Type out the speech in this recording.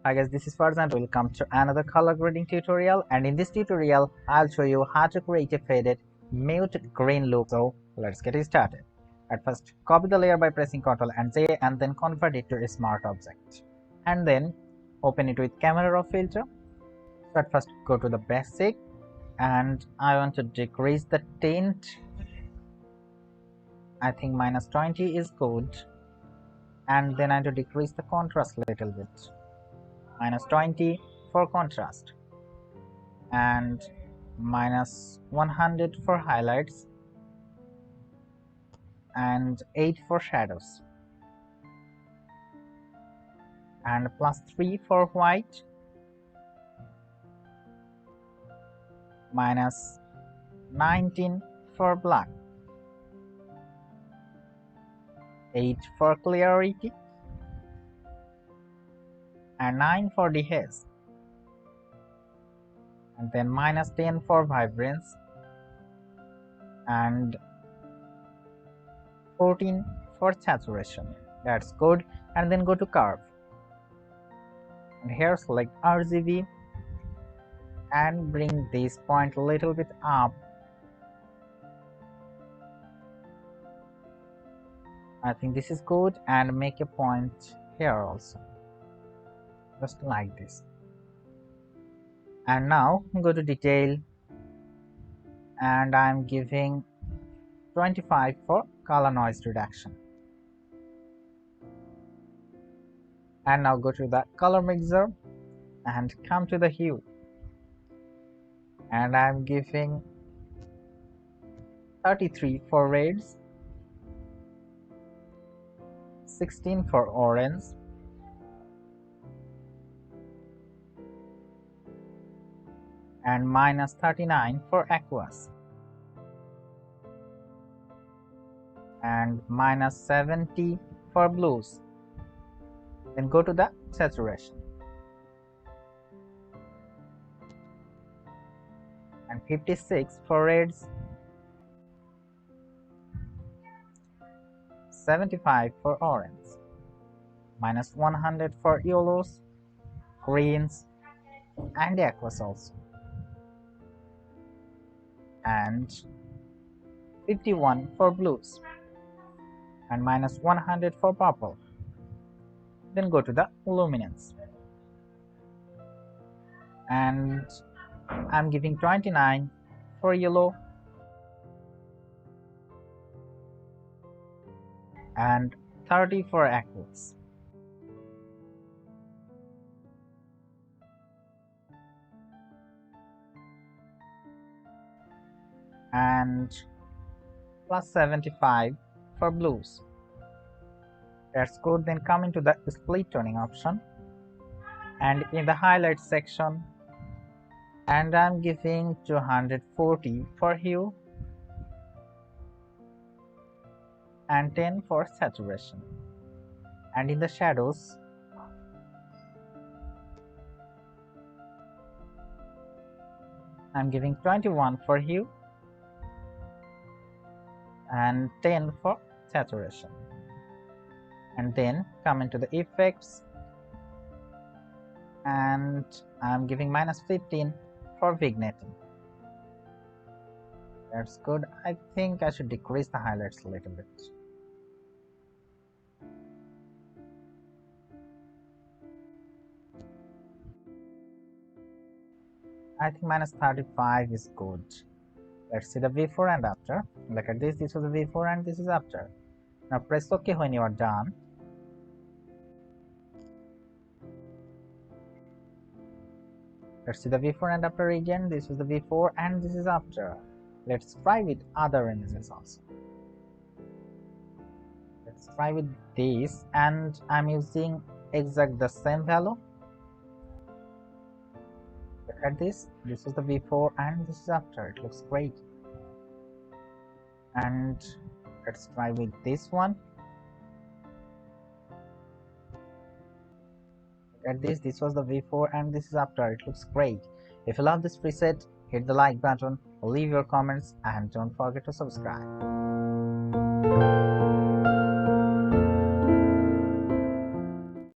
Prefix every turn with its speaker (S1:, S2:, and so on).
S1: Hi guys, this is Farzan and welcome to another color grading tutorial, and in this tutorial I'll show you how to create a faded mute green look. So let's get it started. At first, copy the layer by pressing Ctrl and Z and then convert it to a smart object and then open it with camera raw filter. So at first go to the basic and I want to decrease the tint. I think -20 is good, and then I want to decrease the contrast a little bit. -20 for contrast and -100 for highlights and 8 for shadows and +3 for white, -19 for black, 8 for clarity and 9 for dehaze, and then -10 for vibrance and 14 for saturation. That's good. And then go to curve and here select RGB and bring this point a little bit up. I think this is good, and make a point here also, just like this. And now go to detail and I'm giving 25 for color noise reduction. And now go to the color mixer and come to the hue, and I'm giving 33 for reds, 16 for orange, and -39 for aqueous, and -70 for blues. Then go to the saturation and 56 for reds, 75 for orange, -100 for yellows, greens and aqueous also, and 51 for blues and -100 for purple. Then go to the luminance and I'm giving 29 for yellow and 30 for aqueous. And +75 for blues. That's good. Then come into the split toning option and in the highlight section, and I'm giving 240 for hue and 10 for saturation. And in the shadows, I'm giving 21 for hue and 10 for saturation. And then come into the effects and I'm giving -15 for vignetting. That's good. I think I should decrease the highlights a little bit. I think -35 is good. Let's see the before and after. Look at this. This was the before and this is after. Now press OK when you are done. Let's see the before and after again. This is the before and this is after. Let's try with other images also. Let's try with this, and I'm using exact the same value. Look at this. This is the before and this is after. It looks great. And let's try with this one. Look at this. This was the before and this is after. It looks great. If you love this preset, hit the like button, leave your comments, and don't forget to subscribe.